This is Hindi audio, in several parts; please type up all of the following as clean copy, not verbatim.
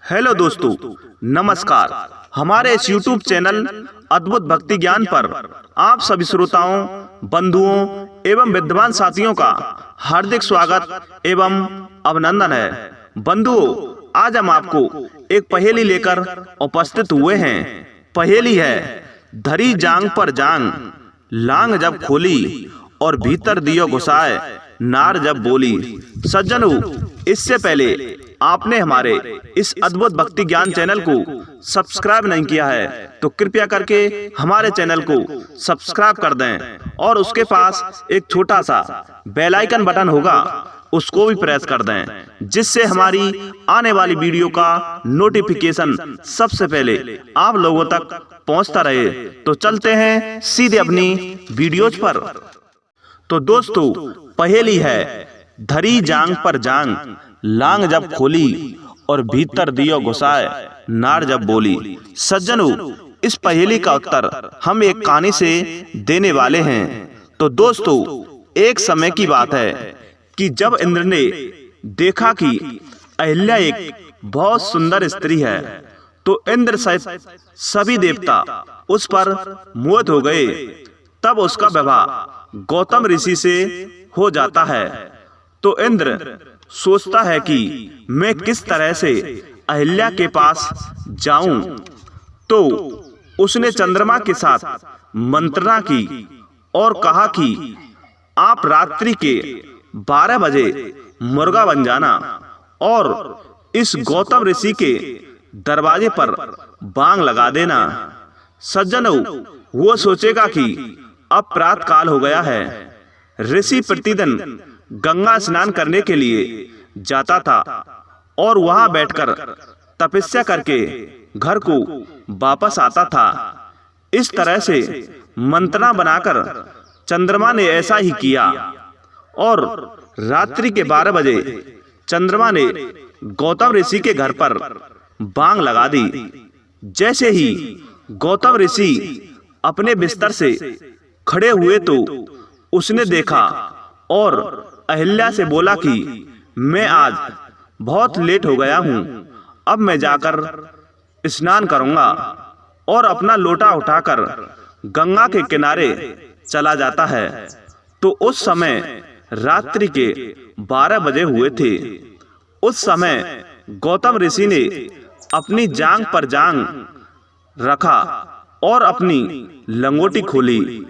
हेलो दोस्तों, नमस्कार। हमारे इस YouTube चैनल अद्भुत भक्ति ज्ञान पर आप सभी श्रोताओं, बंधुओं एवं विद्वान साथियों का हार्दिक स्वागत एवं अभिनंदन है। बंधुओं, आज हम आपको एक पहेली लेकर उपस्थित हुए हैं। पहेली है, धरी जांग पर जांग, लांग जब खोली और भीतर दियो घुसाए, नार जब बोली। सज्जनों, इससे पहले आपने हमारे इस अद्भुत भक्ति ज्ञान चैनल को सब्सक्राइब नहीं किया है तो कृपया करके हमारे चैनल को सब्सक्राइब कर दें और उसके पास एक छोटा सा बेल आइकन बटन होगा, उसको भी प्रेस कर दें, जिससे हमारी आने वाली वीडियो का नोटिफिकेशन सबसे पहले आप लोगों तक पहुंचता रहे। तो चलते हैं सीधे अपनी वीडियोज पर। तो दोस्तों, पहेली है, धरी जांग पर जांग, लांग जब खोली और भीतर दियो घुसाए, नार जब बोली। सज्जनों, इस पहेली का उत्तर हम एक कहानी से देने वाले हैं। तो दोस्तों, एक समय की बात है कि जब इंद्र ने देखा कि अहिल्या एक बहुत सुंदर स्त्री है, तो इंद्र सहित सभी देवता उस पर मोहित हो गए। तब उसका विवाह गौतम ऋषि से हो जाता है। तो इंद्र सोचता है कि मैं किस तरह से अहिल्या के पास जाऊं। तो उसने चंद्रमा के साथ मंत्रणा की और कहा कि आप रात्रि के 12 बजे मुर्गा बन जाना और इस गौतम ऋषि के दरवाजे पर बांग लगा देना। सज्जनों, वो सोचेगा कि अब प्रातः काल हो गया है। ऋषि प्रतिदिन गंगा स्नान करने के लिए जाता था और वहां बैठकर तपस्या करके घर को वापस आता था। इस तरह से मंत्रणा बनाकर चंद्रमा ने ऐसा ही किया और रात्रि के 12 बजे चंद्रमा ने गौतम ऋषि के घर पर बांग लगा दी। जैसे ही गौतम ऋषि अपने बिस्तर से खड़े हुए तो उसने देखा और अहिल्या से बोला कि मैं आज बहुत लेट हो गया हूँ, अब मैं जाकर स्नान करूँगा, और अपना लोटा उठाकर गंगा के किनारे चला जाता है। तो उस समय रात्रि के 12 बजे हुए थे। उस समय गौतम ऋषि ने अपनी जांग पर जांग रखा और अपनी लंगोटी खोली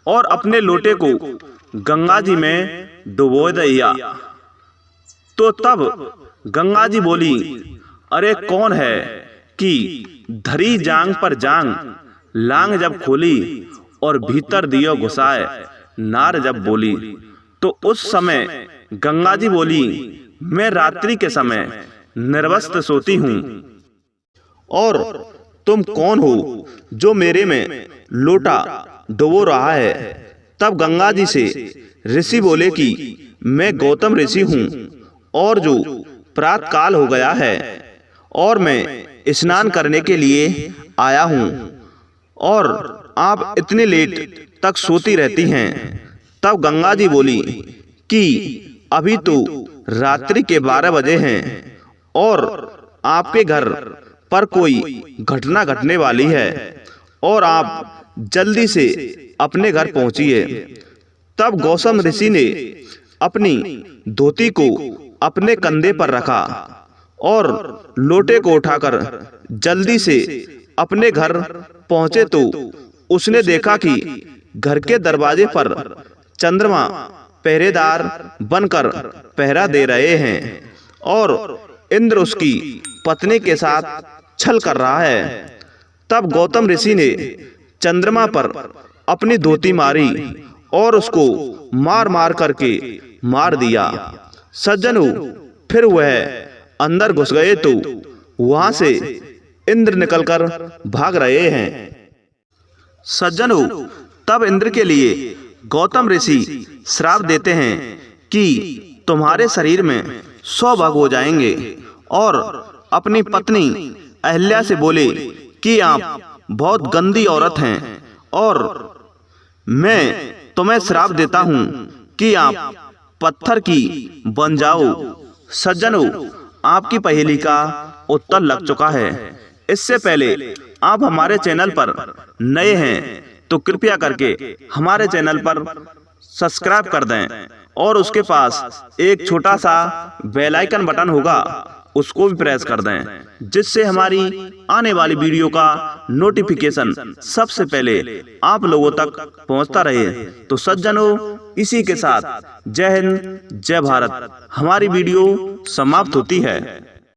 और अपने लोटे को गंगा जी में डुबो दिया। तो तब गंगा जी बोली, अरे कौन है कि धरी जांग पर जांग, लांग जब खोली और भीतर दियो घुसाए, नार जब बोली। तो उस समय गंगा जी बोली, मैं रात्रि के समय निर्वस्त्र सोती हूँ और तुम कौन हो जो मेरे में लोटा डुबो रहा है। तब गंगा जी से ऋषि बोले कि मैं गौतम ऋषि हूँ और जो प्रातः काल हो गया है और मैं स्नान करने के लिए आया हूँ और आप इतने लेट तक सोती रहती हैं। तब गंगा जी बोली कि अभी तो रात्रि के 12 बजे हैं और आपके घर पर कोई घटना घटने वाली है और आप जल्दी से अपने घर पहुंचिए। तब गौतम ऋषि ने अपनी धोती को अपने कंधे पर रखा और लोटे को उठाकर जल्दी से अपने घर पहुंचे तो उसने देखा कि घर के दरवाजे पर चंद्रमा पहरेदार बनकर पहरा दे रहे हैं और इंद्र उसकी पत्नी के साथ छल कर रहा है। तब गौतम ऋषि ने चंद्रमा पर अपनी धोती मारी और उसको मार मार करके मार दिया। सज्जनों, फिर वह अंदर घुस गए तो वहां से इंद्र निकलकर भाग रहे हैं। सज्जनों, तब इंद्र के लिए गौतम ऋषि श्राप देते हैं कि तुम्हारे शरीर में 100 भाग हो जाएंगे और अपनी पत्नी अहिल्या से बोले कि आप बहुत गंदी औरत हैं और मैं तुम्हें श्राप देता हूँ कि आप पत्थर की बन जाओ। सज्जनों, आपकी पहेली का उत्तर लग चुका है। इससे पहले आप हमारे चैनल पर नए हैं तो कृपया करके हमारे चैनल पर सब्सक्राइब कर दें और उसके पास एक छोटा सा बेल आइकन बटन होगा, उसको भी प्रेस कर दें, जिससे हमारी आने वाली वीडियो का नोटिफिकेशन सबसे पहले आप लोगों तक पहुंचता रहे। तो सज्जनों, इसी के साथ जय हिंद, जय भारत। हमारी वीडियो समाप्त होती है।